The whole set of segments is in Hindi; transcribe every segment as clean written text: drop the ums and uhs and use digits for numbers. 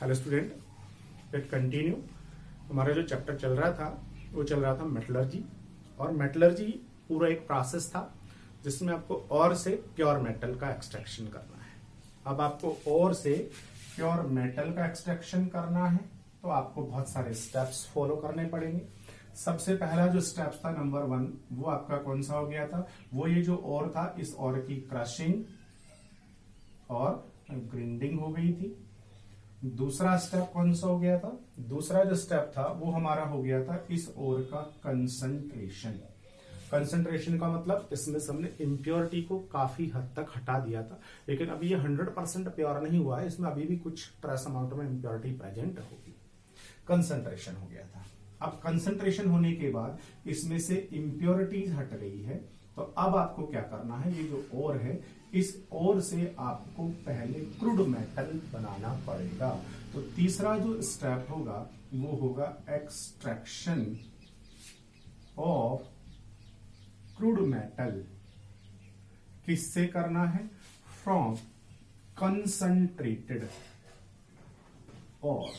Hello student, late continue. हमारा जो चैप्टर चल रहा था वो चल रहा था मेटलर्जी। और मेटलर्जी पूरा एक प्रोसेस था जिसमें आपको और से प्योर मेटल का एक्सट्रैक्शन करना है। अब आपको और से प्योर मेटल का एक्सट्रैक्शन करना है तो आपको बहुत सारे स्टेप्स फॉलो करने पड़ेंगे। सबसे पहला जो स्टेप था नंबर 1, वो आपका कौन सा हो गया था? वो ये जो और था, इस और की क्रशिंग और ग्राइंडिंग हो गई थी। दूसरा स्टेप कौन सा हो गया था? दूसरा जो स्टेप था वो हमारा हो गया था इस ओर का कंसंट्रेशन। कंसंट्रेशन का मतलब इसमें से हमने इम्प्योरिटी को काफी हद तक हटा दिया था, लेकिन अभी ये 100% प्योर नहीं हुआ है, इसमें अभी भी कुछ ट्रेस अमाउंट में इम्प्योरिटी प्रेजेंट होगी। कंसंट्रेशन हो गया था। अब कंसंट्रेशन होने के बाद इसमें से इम्प्योरिटीज हट गई है, तो अब आपको क्या करना है? ये जो ओर है, इस ओर से आपको पहले क्रूड मेटल बनाना पड़ेगा। तो तीसरा जो स्टेप होगा वो होगा एक्सट्रैक्शन ऑफ क्रूड मेटल। किससे करना है? फ्रॉम कंसंट्रेटेड और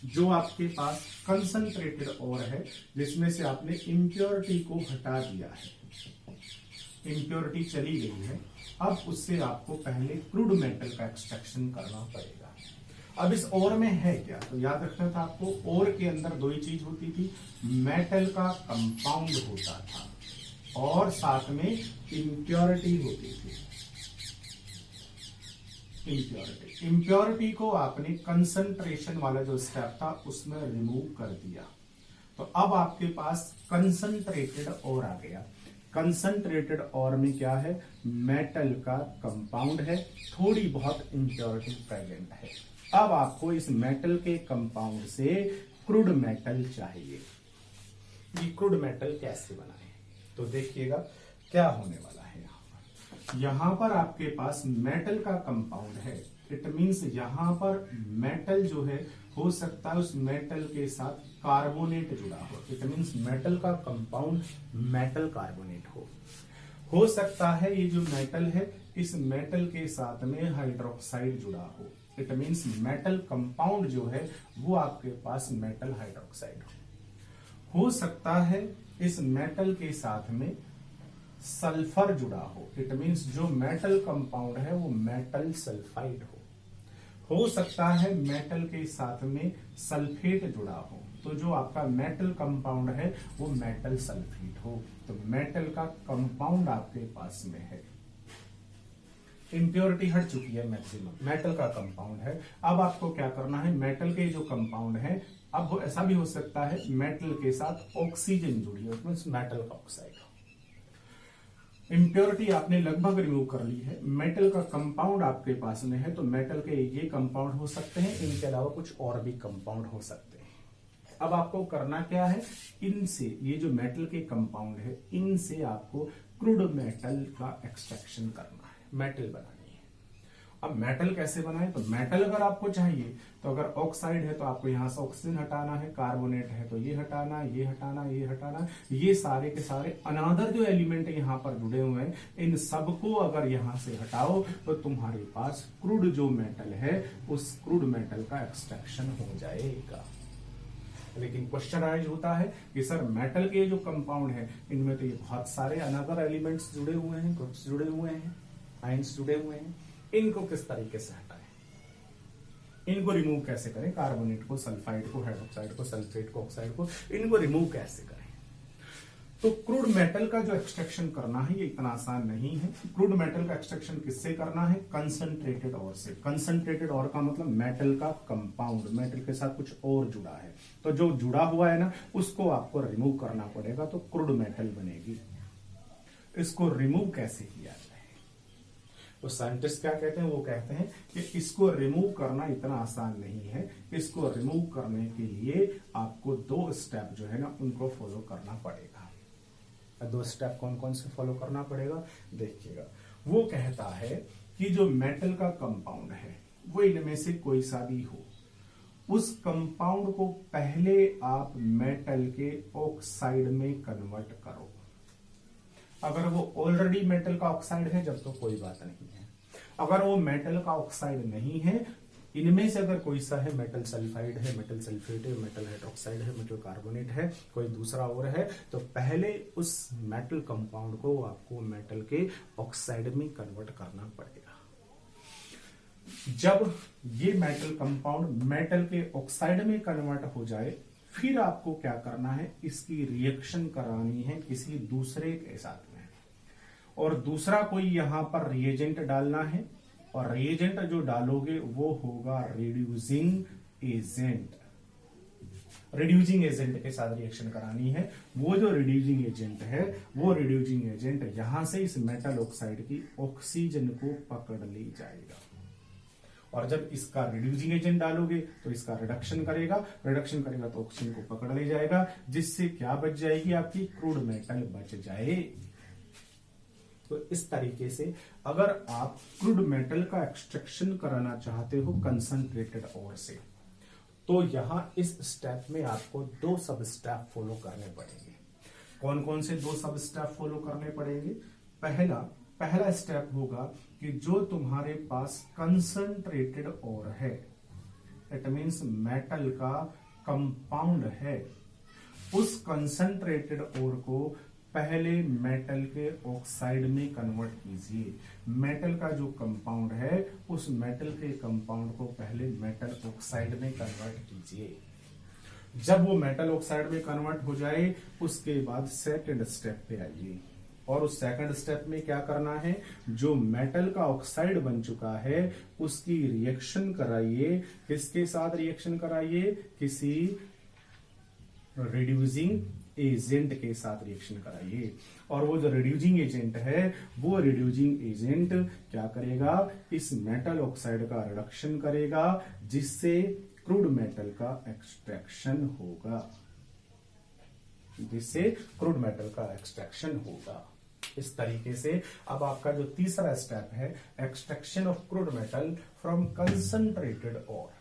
जो आपके पास कंसंट्रेटेड और है, जिसमें से आपने इम्प्योरिटी को हटा दिया है, इम्प्योरिटी चली गई है, अब उससे आपको पहले क्रूड मेटल का एक्सट्रैक्शन करना पड़ेगा। अब इस ओर में है क्या? तो याद रखना था आपको, ओर के अंदर दो ही चीज होती थी, मेटल का कंपाउंड होता था और साथ में इम्प्योरिटी होती थी। इम्प्योरिटी को आपने कंसंट्रेशन वाला जो स्टेप था उसमें रिमूव कर दिया, तो अब आपके पास कंसंट्रेटेड और आ गया। कंसंट्रेटेड और में क्या है? मेटल का कंपाउंड है, थोड़ी बहुत इम्प्योरिटी प्रेजेंट है। अब आपको इस मेटल के कंपाउंड से क्रूड मेटल चाहिए। ये क्रूड मेटल कैसे बनाए? तो देखिएगा क्या होने वाला है। यहां पर आपके पास मेटल का कंपाउंड है, इट मींस यहां पर मेटल जो है हो सकता है उस मेटल के साथ कार्बोनेट जुड़ा हो। इट मींस मेटल का कंपाउंड मेटल कार्बोनेट हो सकता है ये जो मेटल है इस मेटल के साथ में हाइड्रोक्साइड जुड़ा हो। इट मींस मेटल कंपाउंड जो है वो आपके पास मेटल हाइड्रोक्साइड हो सकता है इस मेटल के साथ में सल्फर जुड़ा हो। इट मींस जो मेटल कंपाउंड है वो मेटल सल्फाइड हो सकता है मेटल के साथ में सल्फेट जुड़ा हो, तो जो आपका मेटल कंपाउंड है वो मेटल सल्फेट हो। तो मेटल का कंपाउंड आपके पास में है, इम्प्योरिटी हट चुकी है मैक्सिमम, मेटल का कंपाउंड है। अब आपको क्या करना है? मेटल के जो कंपाउंड है, अब ऐसा भी हो सकता है मेटल के साथ ऑक्सीजन जुड़ी हो, मींस मेटल का ऑक्साइड हो। इम्प्योरिटी आपने लगभग रिमूव कर ली है, मेटल का कंपाउंड आपके पास में है, तो मेटल के ये कंपाउंड हो सकते हैं, इनके अलावा कुछ और भी कंपाउंड हो सकते हैं। अब आपको करना क्या है? इनसे, ये जो मेटल के कंपाउंड है, इनसे आपको क्रूड मेटल का एक्सट्रैक्शन करना है, मेटल बनानी है। अब मेटल कैसे बनाए? तो मेटल अगर आपको चाहिए तो अगर ऑक्साइड है तो आपको यहां से ऑक्सीजन हटाना है, कार्बोनेट है तो ये हटाना, ये हटाना, ये हटाना, ये सारे के सारे अनादर जो एलिमेंट यहाँ पर जुड़े हुए हैं, इन सबको अगर यहां से हटाओ तो तुम्हारे पास क्रूड जो मेटल है उस क्रूड मेटल का एक्सट्रैक्शन हो जाएगा। लेकिन क्वेश्चन राइज होता है कि सर मेटल के जो कंपाउंड है इनमें तो ये बहुत सारे अनदर एलिमेंट्स जुड़े हुए हैं, ग्रुप्स जुड़े हुए हैं, आयंस जुड़े हुए हैं, इनको किस तरीके से हटाएं? इनको रिमूव कैसे करें? कार्बोनेट को, सल्फाइड को, हाइड्रोक्साइड को, सल्फेट को, ऑक्साइड को, इनको रिमूव कैसे करें? तो क्रूड मेटल का जो एक्सट्रैक्शन करना है ये इतना आसान नहीं है। क्रूड मेटल का एक्सट्रैक्शन किससे करना है? कंसंट्रेटेड और से। कंसंट्रेटेड और का मतलब मेटल का कंपाउंड, मेटल के साथ कुछ और जुड़ा है, तो जो जुड़ा हुआ है ना उसको आपको रिमूव करना पड़ेगा, तो क्रूड मेटल बनेगी। इसको रिमूव कैसे किया जाए? तो साइंटिस्ट क्या कहते हैं? वो कहते हैं कि इसको रिमूव करना इतना आसान नहीं है। इसको रिमूव करने के लिए आपको 2 स्टेप जो है ना उनको फॉलो करना पड़ेगा। 2 स्टेप कौन कौन से फॉलो करना पड़ेगा देखिएगा। वो कहता है कि जो मेटल का कंपाउंड है वो इनमें से कोई सा भी हो, उस कंपाउंड को पहले आप मेटल के ऑक्साइड में कन्वर्ट करो। अगर वो ऑलरेडी मेटल का ऑक्साइड है जब तो कोई बात नहीं है, अगर वो मेटल का ऑक्साइड नहीं है इनमें से अगर कोई सा है, मेटल सल्फाइड है, मेटल सल्फेट है, मेटल हाइड्रोक्साइड है, मेटल कार्बोनेट है, कोई दूसरा और है, तो पहले उस मेटल कंपाउंड को आपको मेटल के ऑक्साइड में कन्वर्ट करना पड़ेगा। जब ये मेटल कंपाउंड मेटल के ऑक्साइड में कन्वर्ट हो जाए, फिर आपको क्या करना है, इसकी रिएक्शन करानी है किसी दूसरे के साथ में, और दूसरा कोई यहां पर रिएजेंट डालना है, और रिएजेंट जो डालोगे वो होगा रिड्यूसिंग एजेंट। रिड्यूसिंग एजेंट के साथ रिएक्शन करानी है। वो जो रिड्यूसिंग एजेंट है, वो रिड्यूसिंग एजेंट यहां से इस मेटल ऑक्साइड की ऑक्सीजन को पकड़ ले जाएगा, और जब इसका रिड्यूसिंग एजेंट डालोगे तो इसका रिडक्शन करेगा तो ऑक्सीजन को पकड़ ले जाएगा, जिससे क्या बच जाएगी, आपकी क्रूड मेटल बच जाए। तो इस तरीके से अगर आप क्रूड मेटल का एक्सट्रैक्शन कराना चाहते हो कंसंट्रेटेड ओर से, तो यहां इस स्टेप में आपको 2 सब स्टेप फॉलो करने पड़ेंगे। कौन कौन से 2 सब स्टेप फॉलो करने पड़ेंगे? पहला स्टेप होगा कि जो तुम्हारे पास कंसंट्रेटेड ओर है, इट मींस मेटल का कंपाउंड है, उस कंसंट्रेटेड ओर को पहले मेटल के ऑक्साइड में कन्वर्ट कीजिए। मेटल का जो कंपाउंड है, उस मेटल के कंपाउंड को पहले मेटल ऑक्साइड में कन्वर्ट कीजिए। जब वो मेटल ऑक्साइड में कन्वर्ट हो जाए, उसके बाद सेकंड स्टेप पे आइए, और उस सेकंड स्टेप में क्या करना है, जो मेटल का ऑक्साइड बन चुका है उसकी रिएक्शन कराइए। किसके साथ रिएक्शन कराइए? किसी रिड्यूसिंग एजेंट के साथ रिएक्शन कराइए। और वो जो रिड्यूसिंग एजेंट है, वो रिड्यूसिंग एजेंट क्या करेगा, इस मेटल ऑक्साइड का रिडक्शन करेगा, जिससे क्रूड मेटल का एक्सट्रैक्शन होगा, इस तरीके से अब आपका जो तीसरा स्टेप है, extraction of crude metal from concentrated ore.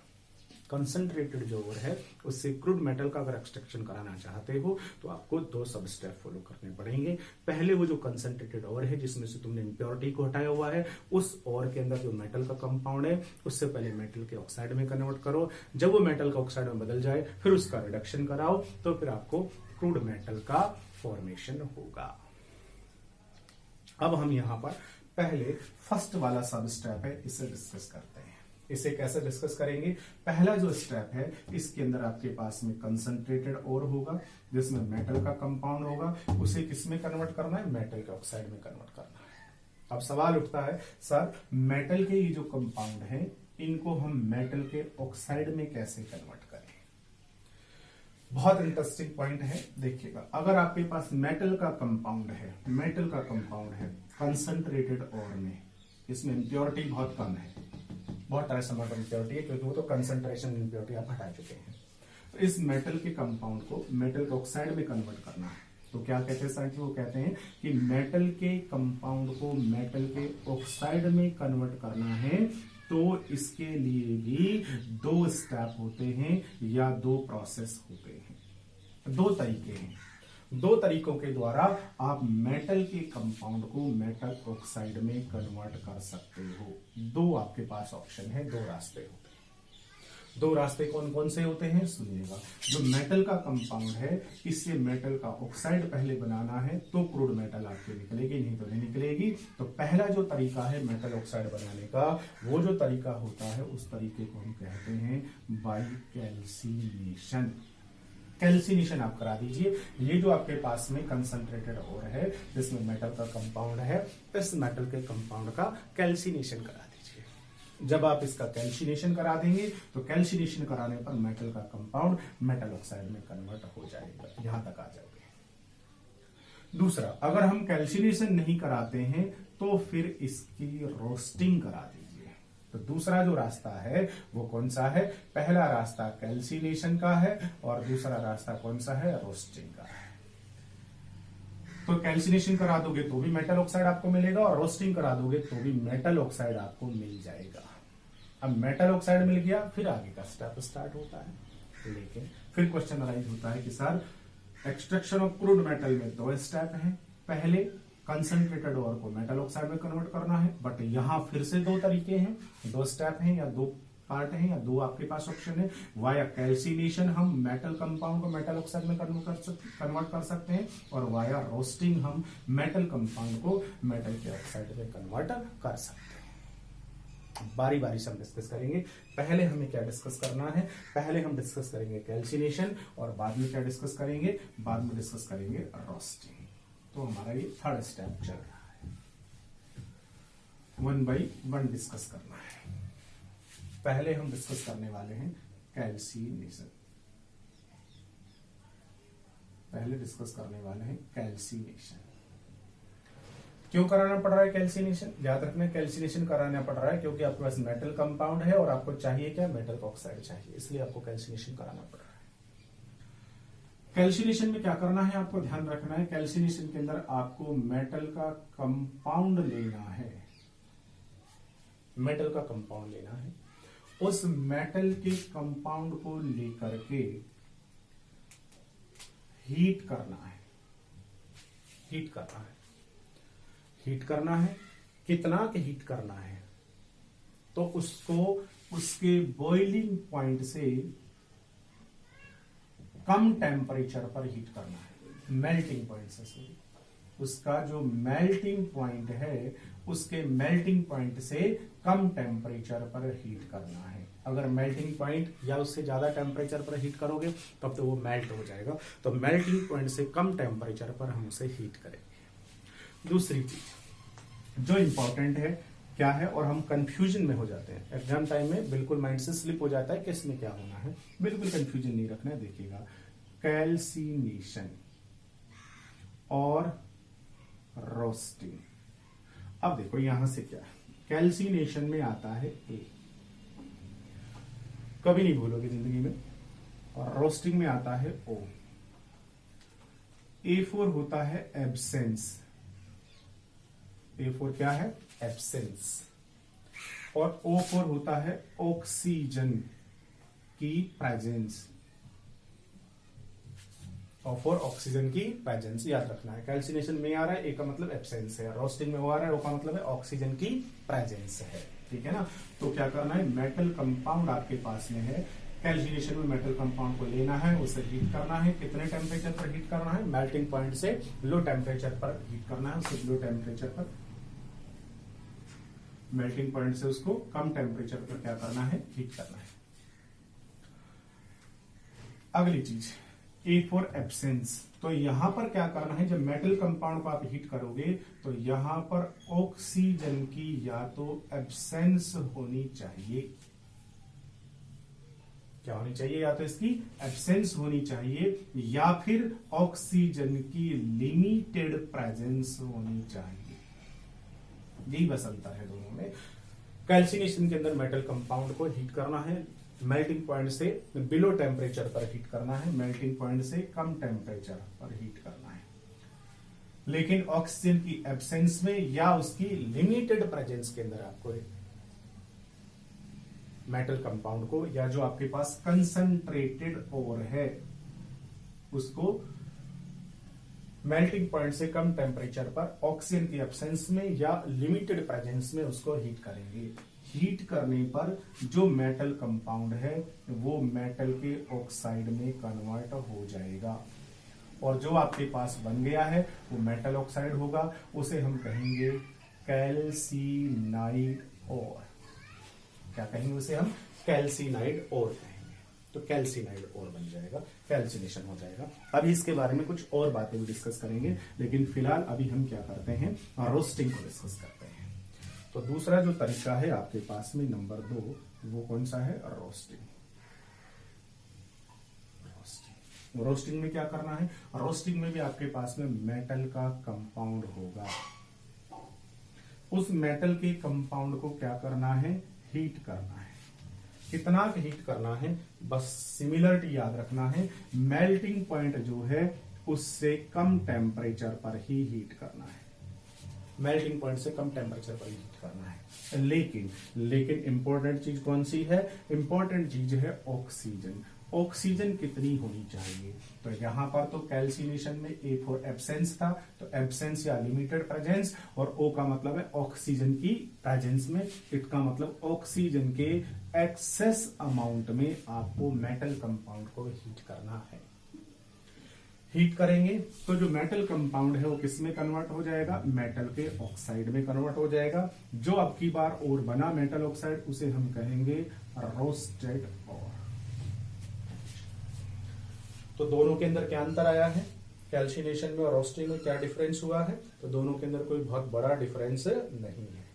Concentrated जो ओर है उससे क्रूड मेटल का अगर एक्सट्रैक्शन कराना चाहते हो तो आपको 2 सब स्टेप फॉलो करने पड़ेंगे। पहले वो जो कंसंट्रेटेड ओर है जिसमें से तुमने इंप्योरिटी को हटाया हुआ है, उस ओर के अंदर जो मेटल का कंपाउंड है उससे पहले मेटल के ऑक्साइड में कन्वर्ट करो। जब वो मेटल का ऑक्साइड में बदल जाए फिर उसका रिडक्शन कराओ, तो फिर आपको क्रूड मेटल का फॉर्मेशन होगा। अब हम यहां पर पहले फर्स्ट वाला सब स्टेप है, इसे डिस्कस करते हैं। इसे कैसे डिस्कस करेंगे? पहला जो स्टेप है, इसके अंदर आपके पास में कंसंट्रेटेड ओर होगा जिसमें मेटल का कंपाउंड होगा, उसे किस में कन्वर्ट करना है? मेटल के ऑक्साइड में कन्वर्ट करना है। अब सवाल उठता है, सर मेटल के ये जो कंपाउंड है, इनको हम मेटल के ऑक्साइड में कैसे कन्वर्ट करें? बहुत इंटरेस्टिंग पॉइंट है, देखिएगा। अगर आपके पास मेटल का कंपाउंड है कंसंट्रेटेड ओर में, इसमें इंप्योरिटी बहुत कम है, बहुत ट्रेस अमाउंट इंप्योरिटी है, क्योंकि वो तो कंसंट्रेशन इंप्योरिटी आप हटा चुके हैं। तो इस मेटल के कंपाउंड को मेटल के ऑक्साइड में कन्वर्ट करना है। तो क्या कहते हैं साइंटिस्ट? वो कहते हैं कि मेटल के कंपाउंड को मेटल के ऑक्साइड में कन्वर्ट करना है, तो इसके लिए भी 2 स्टेप होते हैं या 2 प्रोसेस होते हैं, 2 तरीके हैं। 2 तरीकों के द्वारा आप मेटल के कंपाउंड को मेटल ऑक्साइड में कन्वर्ट कर सकते हो। 2 आपके पास ऑप्शन है, 2 रास्ते होते हैं। 2 रास्ते कौन कौन से होते हैं सुनिएगा। जो मेटल का कंपाउंड है, इससे मेटल का ऑक्साइड पहले बनाना है तो क्रूड मेटल आपके निकलेगी, नहीं तो नहीं निकलेगी। तो पहला जो तरीका है मेटल ऑक्साइड बनाने का, वो जो तरीका होता है उस तरीके को हम कहते हैं बाई कैल्सिनेशन। कैल्सिनेशन आप करा दीजिए। ये जो आपके पास में कंसंट्रेटेड ओर है जिसमें मेटल का कंपाउंड है, इस मेटल के कंपाउंड का कैल्सिनेशन करा दीजिए। जब आप इसका कैल्सिनेशन करा देंगे तो कैल्सिनेशन कराने पर मेटल का कंपाउंड मेटल ऑक्साइड में कन्वर्ट हो जाएगा। यहां तक आ जाओगे। दूसरा, अगर हम कैल्सिनेशन नहीं कराते हैं तो फिर इसकी रोस्टिंग करा दीजिए। तो दूसरा जो रास्ता है वो कौन सा है? पहला रास्ता कैल्सिनेशन का है और दूसरा रास्ता कौन सा है? रोस्टिंग का है। तो कैल्सिनेशन करा दोगे तो भी मेटल ऑक्साइड आपको मिलेगा और रोस्टिंग करा दोगे तो भी मेटल ऑक्साइड आपको मिल जाएगा। अब मेटल ऑक्साइड मिल गया, फिर आगे का स्टेप स्टार्ट होता है। लेकिन फिर क्वेश्चन अराइज होता है कि sir extraction of crude metal में 2 स्टेप है। पहले कंसंट्रेटेड ओर को मेटल ऑक्साइड में कन्वर्ट करना है, बट यहां फिर से 2 तरीके हैं, 2 स्टेप हैं या 2 पार्ट है या दो आपके पास ऑप्शन है। वाया कैल्सिनेशन हम मेटल कंपाउंड को मेटल ऑक्साइड में कन्वर्ट कर सकते हैं, और वाया रोस्टिंग हम मेटल कंपाउंड को मेटल के ऑक्साइड में कन्वर्ट कर सकते हैं। बारी बारी से हम डिस्कस करेंगे। पहले हमें क्या डिस्कस करना है, पहले हम डिस्कस करेंगे कैल्सिनेशन, और बाद में क्या डिस्कस करेंगे, बाद में डिस्कस करेंगे रोस्टिंग। तो हमारा ये थर्ड स्टेप चल रहा है, 1 बाई 1 डिस्कस करना है। पहले हम डिस्कस करने वाले हैं कैल्सिनेशन। पहले डिस्कस करने वाले हैं कैल्सिनेशन। क्यों कराना पड़ रहा है कैल्सिनेशन? याद रखना, कैल्सिनेशन कराना पड़ रहा है क्योंकि आपके पास मेटल कंपाउंड है और आपको चाहिए क्या, मेटल ऑक्साइड चाहिए, इसलिए आपको कैल्सिनेशन कराना पड़ रहा है। कैल्सिनेशन में क्या करना है, आपको ध्यान रखना है, कैल्सिनेशन के अंदर आपको मेटल का कंपाउंड लेना है। मेटल का कंपाउंड लेना है, उस मेटल के कंपाउंड को लेकर के हीट करना है। हीट करना है, हीट करना है। कितना के हीट करना है, तो उसको उसके बॉइलिंग पॉइंट से कम टेम्परेचर पर हीट करना है। मेल्टिंग पॉइंट से, सॉरी, उसका जो मेल्टिंग पॉइंट है उसके मेल्टिंग पॉइंट से कम टेम्परेचर पर हीट करना है। अगर मेल्टिंग पॉइंट या उससे ज्यादा टेम्परेचर पर हीट करोगे तब तो वो मेल्ट हो जाएगा, तो मेल्टिंग पॉइंट से कम टेम्परेचर पर हम उसे हीट करेंगे। दूसरी चीज जो इंपॉर्टेंट है क्या है, और हम कंफ्यूजन में हो जाते हैं एग्जाम टाइम में, बिल्कुल माइंड से स्लिप हो जाता है कि इसमें क्या होना है, बिल्कुल कंफ्यूजन नहीं रखना है। देखिएगा, कैल्सिनेशन और रोस्टिंग। अब देखो यहां से क्या है, कैल्सिनेशन में आता है ए, कभी नहीं भूलोगे जिंदगी में, और रोस्टिंग में आता है ओ। A4 होता है एब्सेंस, A4 क्या है, एब्सेंस, और O4 होता है ऑक्सीजन की प्रेजेंस। O4 ऑक्सीजन की प्रेजेंस, याद रखना है। कैल्सिनेशन में आ रहा है, ए का मतलब एब्सेंस है, रोस्टिंग में वो आ रहा है, ओ का मतलब है ऑक्सीजन की प्रेजेंस है। ठीक है ना, तो क्या करना है, मेटल कंपाउंड आपके पास में है, कैल्सिनेशन में मेटल कंपाउंड को लेना है, उसे हीट करना है। कितने टेम्परेचर पर हीट करना है, मेल्टिंग पॉइंट से लो टेम्परेचर पर हीट करना है, उसे लो टेम्परेचर पर, मेल्टिंग पॉइंट से उसको कम टेम्परेचर पर क्या करना है, हीट करना है। अगली चीज A4 एब्सेंस, तो यहां पर क्या करना है, जब मेटल कंपाउंड को आप हीट करोगे तो यहां पर ऑक्सीजन की या तो एब्सेंस होनी चाहिए, क्या होनी चाहिए, या तो इसकी एब्सेंस होनी चाहिए या फिर ऑक्सीजन की लिमिटेड प्रेजेंस होनी चाहिए। यही बस अंतर है दोनों में। कैल्सिनेशन के अंदर मेटल कंपाउंड को हीट करना है, मेल्टिंग पॉइंट से बिलो टेम्परेचर पर हीट करना है, मेल्टिंग पॉइंट से कम टेम्परेचर पर हीट करना है। लेकिन ऑक्सीजन की एब्सेंस में या उसकी लिमिटेड प्रेजेंस के अंदर आपको मेटल कंपाउंड को, या जो आपके पास कंसंट्रेटेड ओर है, उसको मेल्टिंग पॉइंट से कम टेम्परेचर पर ऑक्सीजन की एब्सेंस में या लिमिटेड प्रेजेंस में उसको हीट करेंगे। हीट करने पर जो मेटल कंपाउंड है वो मेटल के ऑक्साइड में कन्वर्ट हो जाएगा, और जो आपके पास बन गया है वो मेटल ऑक्साइड होगा, उसे हम कहेंगे कैल्सिनाइड ओर। क्या कहेंगे उसे हम, कैल्सिनाइड ओर कहेंगे। तो कैल्सिनाइड ओर बन जाएगा, कैल्सिनेशन हो जाएगा। अभी इसके बारे में कुछ और बातें भी डिस्कस करेंगे, लेकिन फिलहाल अभी हम क्या करते हैं, रोस्टिंग को डिस्कस करते हैं। तो दूसरा जो तरीका है आपके पास में नंबर 2, वो कौन सा है, रोस्टिंग। रोस्टिंग में क्या करना है, रोस्टिंग में भी आपके पास में मेटल का कंपाउंड होगा, उस मेटल के कंपाउंड को क्या करना है, हीट करना है। कितना हीट करना है, बस सिमिलरिटी याद रखना है, मेल्टिंग पॉइंट जो है उससे कम टेम्परेचर पर ही हीट करना है, मेल्टिंग पॉइंट से कम टेम्परेचर पर हीट करना है। लेकिन इंपॉर्टेंट चीज कौन सी है, इंपॉर्टेंट चीज है ऑक्सीजन। ऑक्सीजन कितनी होनी चाहिए। तो यहां पर तो कैल्सिनेशन में ए फॉर एब्सेंस था, तो एब्सेंस या लिमिटेड प्रेजेंस, और ओ का मतलब है ऑक्सीजन की प्रेजेंस में। इसका मतलब ऑक्सीजन के एक्सेस अमाउंट में आपको मेटल कंपाउंड को हीट करना है। हीट करेंगे तो जो मेटल कंपाउंड है वो किस में कन्वर्ट हो जाएगा, मेटल के ऑक्साइड में कन्वर्ट हो जाएगा। जो अब की बार और बना मेटल ऑक्साइड उसे हम कहेंगे रोस्टेड और। तो दोनों के अंदर क्या अंतर आया है, कैल्सिनेशन में और रोस्टिंग में क्या डिफरेंस हुआ है, तो दोनों के अंदर कोई बहुत बड़ा डिफरेंस नहीं है।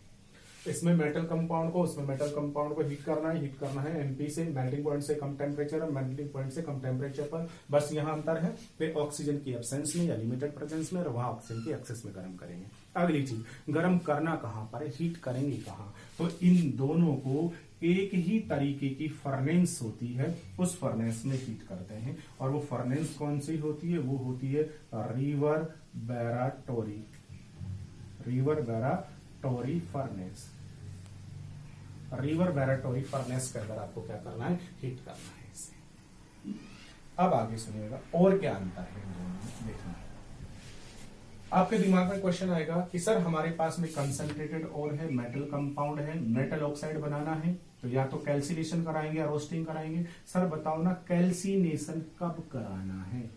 इसमें मेटल कंपाउंड को, उसमें मेटल कंपाउंड को हीट करना है एमपी से, मेल्टिंग पॉइंट से कम टेम्परेचर और मेल्टिंग पॉइंट से कम टेम्परेचर पर। बस यहाँ अंतर है, वे ऑक्सीजन की एब्सेंस में या लिमिटेड प्रेजेंस में, और वहां ऑक्सीजन की एक्सेस में गर्म करेंगे। अगली चीज, गर्म करना कहां पर है, हीट करेंगे कहां, तो इन दोनों को एक ही तरीके की फर्नेस होती है, उस फर्नेस में हीट करते हैं। और वो फर्नेस कौन सी होती है, वो होती है रिवर बैराटोरी फर्नेस के अंदर आपको क्या करना है, हीट करना है इसे। अब आगे सुनिएगा और क्या अंतर है इन दोनों में, देखना है। आपके दिमाग में क्वेश्चन आएगा कि सर हमारे पास में कंसंट्रेटेड और है, मेटल कंपाउंड है, मेटल ऑक्साइड बनाना है, तो या तो कैल्सिनेशन कराएंगे या रोस्टिंग कराएंगे। सर बताओ ना, कैल्सिनेशन कब कराना है,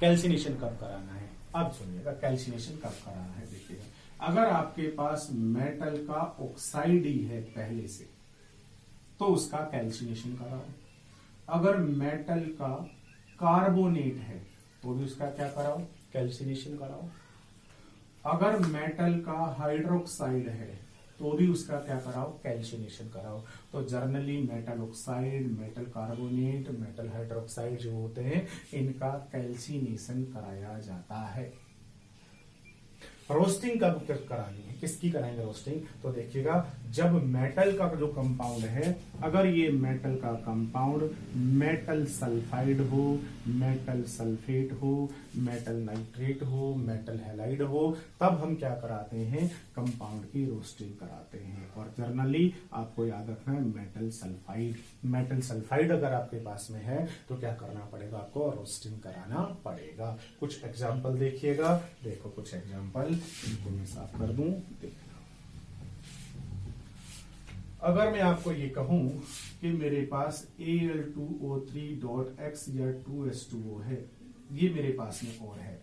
कैल्सिनेशन कब कराना है। अब सुनिएगा कैल्सिनेशन कब कराना है। देखिएगा, अगर आपके पास मेटल का ऑक्साइड ही है पहले से तो उसका कैल्सिनेशन कराओ। अगर मेटल का कार्बोनेट है तो भी उसका क्या कराओ, कैल्सिनेशन कराओ। अगर मेटल का हाइड्रोक्साइड है तो भी उसका क्या कराओ, कैल्सिनेशन कराओ। तो generally metal oxide, metal carbonate, metal hydroxide जो होते हैं इनका कैल्सिनेशन कराया जाता है। रोस्टिंग कब करानी है, किसकी कराएंगे रोस्टिंग, तो देखिएगा जब मेटल का जो कंपाउंड है, अगर ये मेटल का कंपाउंड मेटल सल्फाइड हो, मेटल सल्फेट हो, मेटल नाइट्रेट हो, मेटल हैलाइड हो, तब हम क्या कराते हैं, कंपाउंड की रोस्टिंग कराते हैं। और जर्नली आपको याद रखना है मेटल सल्फाइड अगर आपके पास में है तो क्या करना पड़ेगा, आपको रोस्टिंग कराना पड़ेगा। कुछ एग्जाम्पल देखिएगा, देखो कुछ एग्जाम्पल, इनको मैं साफ कर दूं। देखना, अगर मैं आपको ये कहूं कि मेरे पास Al2O3.X या 2H2O है, ये मेरे पास में और है,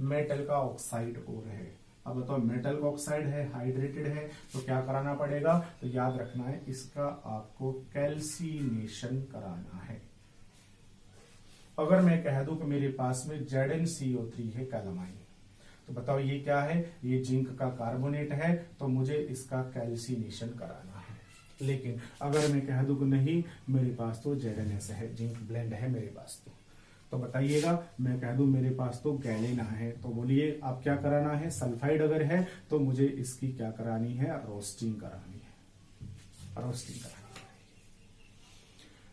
मेटल का ऑक्साइड और है। अब बताओ मेटल का ऑक्साइड है, हाइड्रेटेड है, तो क्या कराना पड़ेगा, तो याद रखना है इसका आपको कैल्सिनेशन कराना है। अगर मैं कह दूं कि मेरे पास में ZnCO3 है कैलामाइन, तो बताओ ये क्या है, ये जिंक का कार्बोनेट है, तो मुझे इसका कैल्सिनेशन कराना है। लेकिन अगर मैं कह दूं कि नहीं मेरे पास तो ZnS है, जिंक ब्लेंड है मेरे पास, तो बताइएगा, मैं कह दूं मेरे पास तो गैलेना है, तो बोलिए आप क्या कराना है, सल्फाइड अगर है तो मुझे इसकी क्या करानी है, रोस्टिंग करानी है, रोस्टिंग करानी है।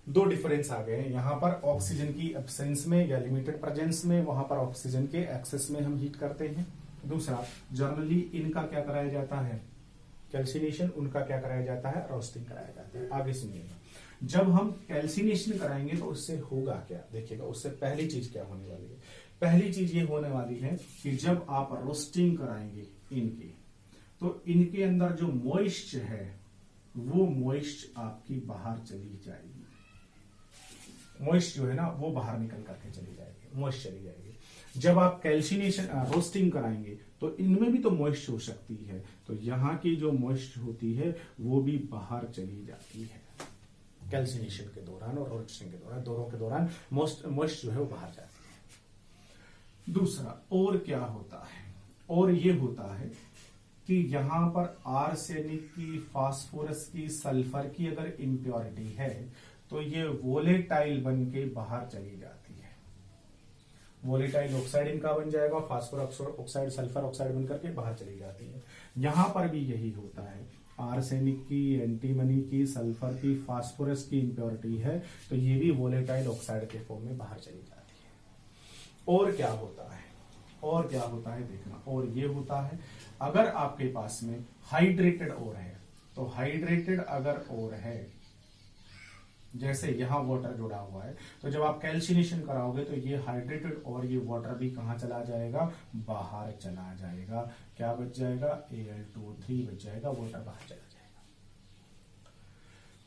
दो डिफरेंस आ गए हैं, यहां पर ऑक्सीजन की एब्सेंस में या लिमिटेड प्रेजेंस में, वहां पर ऑक्सीजन के एक्सेस में हम हीट करते हैं। दूसरा, जर्नली इनका क्या कराया जाता है, कैल्सिनेशन, उनका क्या कराया जाता है, रोस्टिंग कराया जाता है। आगे सुनिएगा, जब हम कैल्सिनेशन कराएंगे तो उससे होगा क्या, देखिएगा उससे पहली चीज क्या होने वाली है, पहली चीज ये होने वाली है कि जब आप रोस्टिंग कराएंगे इनकी, तो इनके अंदर जो मॉइस्ट है वो मॉइस्ट आपकी बाहर चली जाएगी, मॉइस्ट जो है ना वो बाहर निकल करके चली जाएगी, मॉइस्ट चली जाएगी। जब आप कैल्सिनेशन रोस्टिंग कराएंगे तो इनमें भी तो मॉइस्ट हो सकती है, तो यहाँ की जो मॉइस्ट होती है वो भी बाहर चली जाती है कैल्सिनेशन के दौरान और रोस्टिंग के दौरान, दोनों के दौरान मॉइस्ट जो है वो बाहर जाती है। दूसरा और क्या होता है, और ये होता है कि यहां पर आर्सेनिक की, फास्फोरस की, सल्फर की अगर इम्प्योरिटी है तो ये वोलेटाइल बन के बाहर चली जाती है, वोलेटाइल ऑक्साइड इनका बन जाएगा, फास्फोरस ऑक्साइड, सल्फर ऑक्साइड बन करके बाहर चली जाती है। यहां पर भी यही होता है, आर्सेनिक की, एंटीमनी की, सल्फर की, फास्फोरस की इम्प्योरिटी है तो ये भी वोलेटाइल ऑक्साइड के फॉर्म में बाहर चली जाती है। और क्या होता है, और क्या होता है देखना, और ये होता है अगर आपके पास में हाइड्रेटेड ओर है, तो हाइड्रेटेड अगर ओर है जैसे यहाँ वाटर जुड़ा हुआ है, तो जब आप कैल्सिनेशन कराओगे तो ये हाइड्रेटेड और ये वाटर भी कहाँ चला जाएगा, बाहर चला जाएगा। क्या बच जाएगा, Al2O3 बच जाएगा, वाटर बाहर चला जाएगा।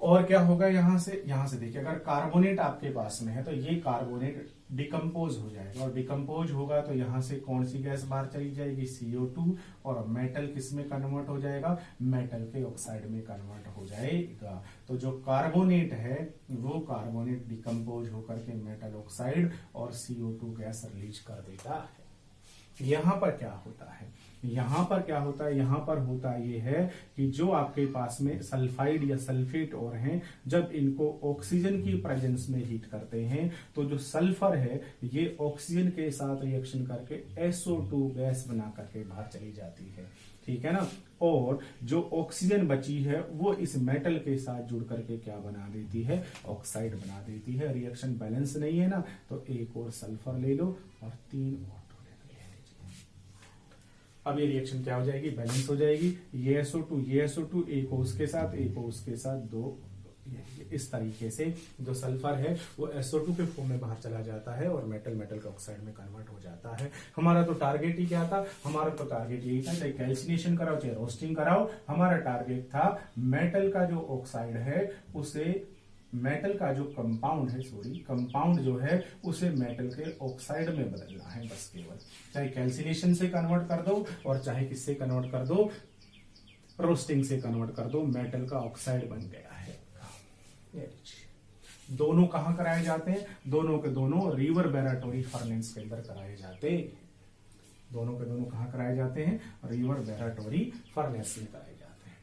और क्या होगा यहां से देखिए, अगर कार्बोनेट आपके पास में है तो ये कार्बोनेट डिकम्पोज हो जाएगा, और डिकम्पोज होगा तो यहां से कौन सी गैस बाहर चली जाएगी, CO2, और मेटल किस में कन्वर्ट हो जाएगा, मेटल के ऑक्साइड में कन्वर्ट हो जाएगा। तो जो कार्बोनेट है वो कार्बोनेट डिकम्पोज होकर के मेटल ऑक्साइड और CO2 गैस रिलीज कर देता है। यहां पर क्या होता है, यहां पर होता ये है कि जो आपके पास में सल्फाइड या सल्फेट और हैं, जब इनको ऑक्सीजन की प्रेजेंस में हीट करते हैं तो जो सल्फर है ये ऑक्सीजन के साथ रिएक्शन करके SO2 गैस बना करके बाहर चली जाती है, ठीक है ना। और जो ऑक्सीजन बची है वो इस मेटल के साथ जुड़ करके क्या बना देती है, ऑक्साइड बना देती है। रिएक्शन बैलेंस नहीं है ना, तो एक और सल्फर ले लो और 3 और अब ये रिएक्शन क्या हो जाएगी, बैलेंस हो जाएगी। ये SO2 एक हो उसके साथ, एक हो उसके साथ, 2 इस तरीके से जो सल्फर है वो SO2 के फॉर्म में बाहर चला जाता है और मेटल का ऑक्साइड में कन्वर्ट हो जाता है। हमारा तो टारगेट ही क्या था, हमारा तो टारगेट यही था, चाहे कैल्सिनेशन कराओ चाहे रोस्टिंग कराओ, हमारा टारगेट था मेटल का जो ऑक्साइड है उसे, मेटल का जो कंपाउंड जो है उसे मेटल के ऑक्साइड में बदलना है बस केवल। चाहे कैल्सिनेशन से कन्वर्ट कर दो और चाहे किससे कन्वर्ट कर दो, रोस्टिंग से कन्वर्ट कर दो, मेटल का ऑक्साइड बन गया है। दोनों कहां कराए जाते हैं, दोनों के दोनों रिवरबैराटोरी फर्नेस के अंदर कराए जाते हैं। दोनों के दोनों कहां कराए जाते हैं, रिवरबैराटोरी फर्नेस में कराए जाते हैं।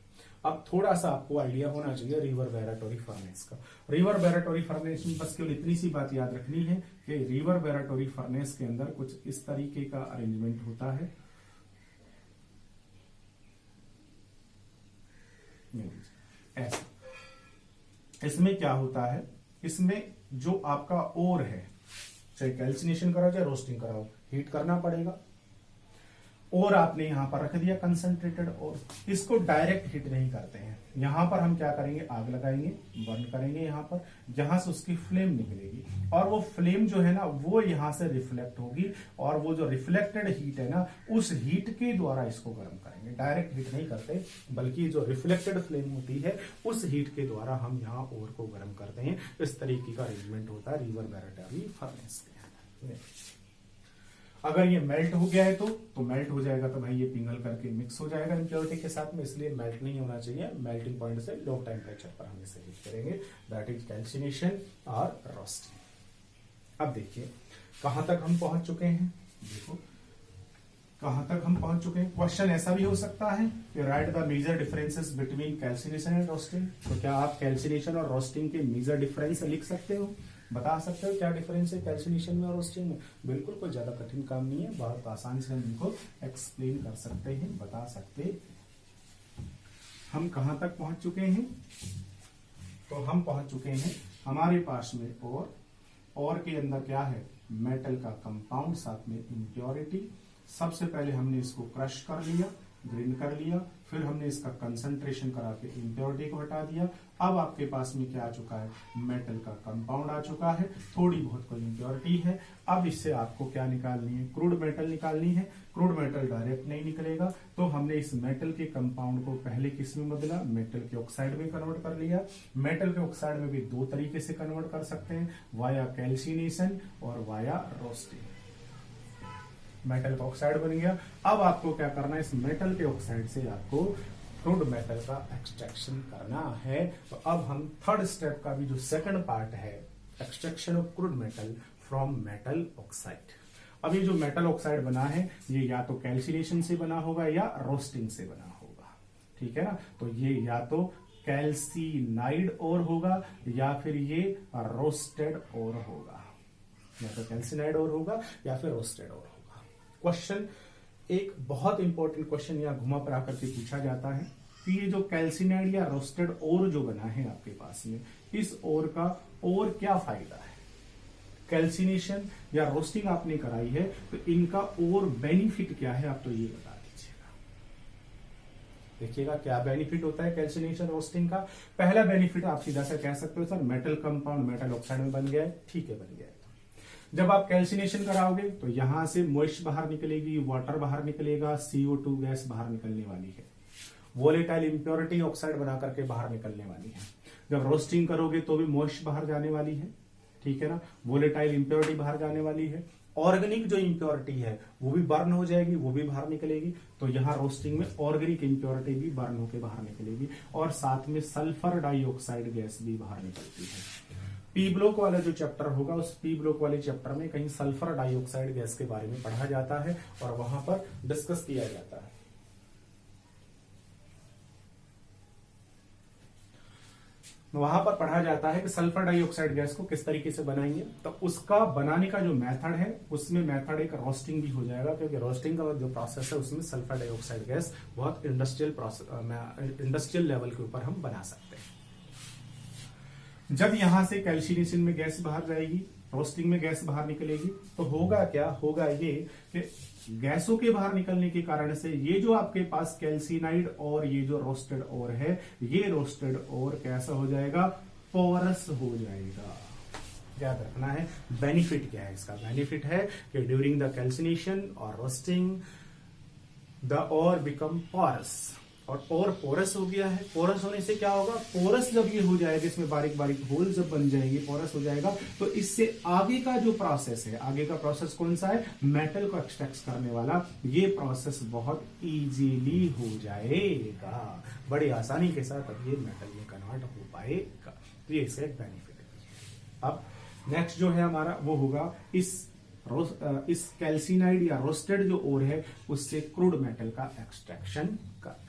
अब थोड़ा सा आपको आइडिया होना चाहिए रिवरबैराटोरी फर्नेस का। रिवरबैराटोरी फर्नेस में बस केवल इतनी सी बात याद रखनी है कि रिवरबैराटोरी फर्नेस के अंदर कुछ इस तरीके का अरेंजमेंट होता है। ऐसा, इसमें क्या होता है, इसमें जो आपका ओर है, चाहे कैल्सिनेशन कराओ चाहे रोस्टिंग कराओ, हीट करना पड़ेगा। और आपने यहां पर रख दिया कंसंट्रेटेड, और इसको डायरेक्ट हीट नहीं करते हैं। यहां पर हम क्या करेंगे, आग लगाएंगे, बर्न करेंगे यहां पर, जहां से उसकी फ्लेम निकलेगी, और वो फ्लेम जो है ना वो यहां से रिफ्लेक्ट होगी, और वो जो रिफ्लेक्टेड हीट है ना उस हीट के द्वारा इसको गर्म करेंगे। डायरेक्ट हीट नहीं करते, बल्कि जो रिफ्लेक्टेड फ्लेम होती है उस हीट के द्वारा हम यहाँ ओर को गर्म करते हैं। इस तरीके का अरेंजमेंट होता है रिवरबैराटोरी फर्नेस के अंदर। अगर ये मेल्ट हो गया है तो मेल्ट हो जाएगा, तो भाई ये पिघल करके मिक्स हो जाएगा इम्प्योरिटी के साथ में, इसलिए मेल्ट नहीं होना चाहिए। मेल्टिंग पॉइंट से लो टेम्परेचर पर हम इसे हीट करेंगे, दैट इज कैल्सिनेशन और रोस्टिंग। अब देखिए कहां तक हम पहुंच चुके हैं, देखो कहां तक हम पहुंच चुके हैं। क्वेश्चन ऐसा भी हो सकता है कि write the major differences between calcination and roasting. तो क्या आप कैल्सिनेशन और रोस्टिंग के मेजर डिफरेंस लिख सकते हो, बता सकते हो क्या डिफरेंस है कैल्सिनेशन में और रोस्टिंग में। बिल्कुल कोई ज्यादा कठिन काम नहीं है, बहुत आसानी से हम इनको एक्सप्लेन कर सकते हैं, बता सकते। हम कहां तक पहुंच चुके हैं, तो हम पहुंच चुके हैं हमारे पास में और के अंदर क्या है, मेटल का कंपाउंड साथ में इम्प्योरिटी। सबसे पहले हमने इसको क्रश कर लिया, ग्राइंड कर लिया, फिर हमने इसका कंसंट्रेशन करा के इम्प्योरिटी को हटा दिया। अब आपके पास में क्या आ चुका है, मेटल का कंपाउंड आ चुका है, थोड़ी बहुत कोई इम्प्योरिटी है। अब इससे आपको क्या निकालनी है, क्रूड मेटल निकालनी है। क्रूड मेटल डायरेक्ट नहीं निकलेगा, तो हमने इस मेटल के कंपाउंड को पहले किस में बदला, मेटल के ऑक्साइड में कन्वर्ट कर लिया। मेटल के ऑक्साइड में भी दो तरीके से कन्वर्ट कर सकते हैं, वाया कैल्सिनेशन और वाया रोस्टिंग। मेटल का ऑक्साइड बन गया। अब आपको क्या करना है, इस मेटल के ऑक्साइड से आपको क्रूड मेटल का एक्सट्रैक्शन करना है। तो अब हम थर्ड स्टेप का भी जो सेकंड पार्ट है, extraction of crude metal from metal oxide. अब ये जो मेटल ऑक्साइड बना है ये या तो कैल्सिनेशन से बना होगा या रोस्टिंग से बना होगा, ठीक है ना। तो ये या तो कैल्सिनाइड और होगा या फिर ये रोस्टेड और होगा, या तो कैल्सिनाइड और होगा या फिर रोस्टेड और होगा। क्वेश्चन एक बहुत इंपॉर्टेंट क्वेश्चन यहाँ घुमा पर आकर के पूछा जाता है कि ये जो कैल्सिनाइड या रोस्टेड और जो बना है आपके पास में, इस और का और क्या फायदा है। कैल्सिनेशन या रोस्टिंग आपने कराई है तो इनका और बेनिफिट क्या है, आप तो ये बता दीजिएगा। देखिएगा क्या बेनिफिट होता है कैल्सिनेशन रोस्टिंग का। पहला बेनिफिट आप सीधा सा कह सकते हो sir metal compound metal oxide में बन गया है, ठीक है बन गया है। जब आप कैल्सिनेशन कराओगे तो यहां से मॉइस्ट बाहर निकलेगी, वाटर बाहर निकलेगा, CO2 गैस बाहर निकलने वाली है, वोलेटाइल इंप्योरिटी ऑक्साइड बना करके बाहर निकलने वाली है। जब रोस्टिंग करोगे तो भी मॉइस्ट बाहर जाने वाली है, ठीक है ना, वोलेटाइल इंप्योरिटी बाहर जाने वाली है, ऑर्गेनिक जो इंप्योरिटी है वो भी बर्न हो जाएगी, वो भी बाहर निकलेगी। तो यहाँ रोस्टिंग में ऑर्गेनिक इंप्योरिटी भी बर्न होकर बाहर निकलेगी और साथ में सल्फर डाइऑक्साइड गैस भी बाहर निकलती है। पी ब्लॉक वाला जो चैप्टर होगा उस पी ब्लॉक वाले चैप्टर में कहीं सल्फर डाइऑक्साइड गैस के बारे में पढ़ा जाता है और वहां पर डिस्कस किया जाता है। वहां पर पढ़ा जाता है कि सल्फर डाइऑक्साइड गैस को किस तरीके से बनाएंगे। तो उसका बनाने का जो मेथड है उसमें मेथड एक रोस्टिंग भी हो जाएगा, क्योंकि रोस्टिंग का जो प्रोसेस है उसमें सल्फर डाइऑक्साइड गैस बहुत इंडस्ट्रियल लेवल के ऊपर हम बना सकते हैं। जब यहां से कैल्सिनेशन में गैस बाहर जाएगी, रोस्टिंग में गैस बाहर निकलेगी, तो होगा क्या, होगा ये कि गैसों के बाहर निकलने के कारण से ये जो आपके पास कैल्सिनाइड और ये जो रोस्टेड ओर है, ये रोस्टेड ओर कैसा हो जाएगा, पोरस हो जाएगा। याद रखना है बेनिफिट क्या है इसका। बेनिफिट है कि ड्यूरिंग द कैल्सिनेशन और roasting the ore become porous, और पोरस हो गया है। पोरस होने से क्या होगा, पोरस जब ये हो जाएगा, इसमें बारीक बारीक होल जब बन जाएंगे, पोरस हो जाएगा, तो इससे आगे का जो प्रोसेस है, आगे का प्रोसेस कौन सा है, मेटल को एक्सट्रैक्ट करने वाला, ये प्रोसेस बहुत इजीली हो जाएगा, बड़ी आसानी के साथ अब ये मेटल में कन्वर्ट हो पाएगा। तो ये इसका एक बेनिफिट है। अब नेक्स्ट जो है हमारा वो होगा इस कैल्सिनाइड या रोस्टेड जो ओर है उससे क्रूड मेटल का एक्सट्रैक्शन का।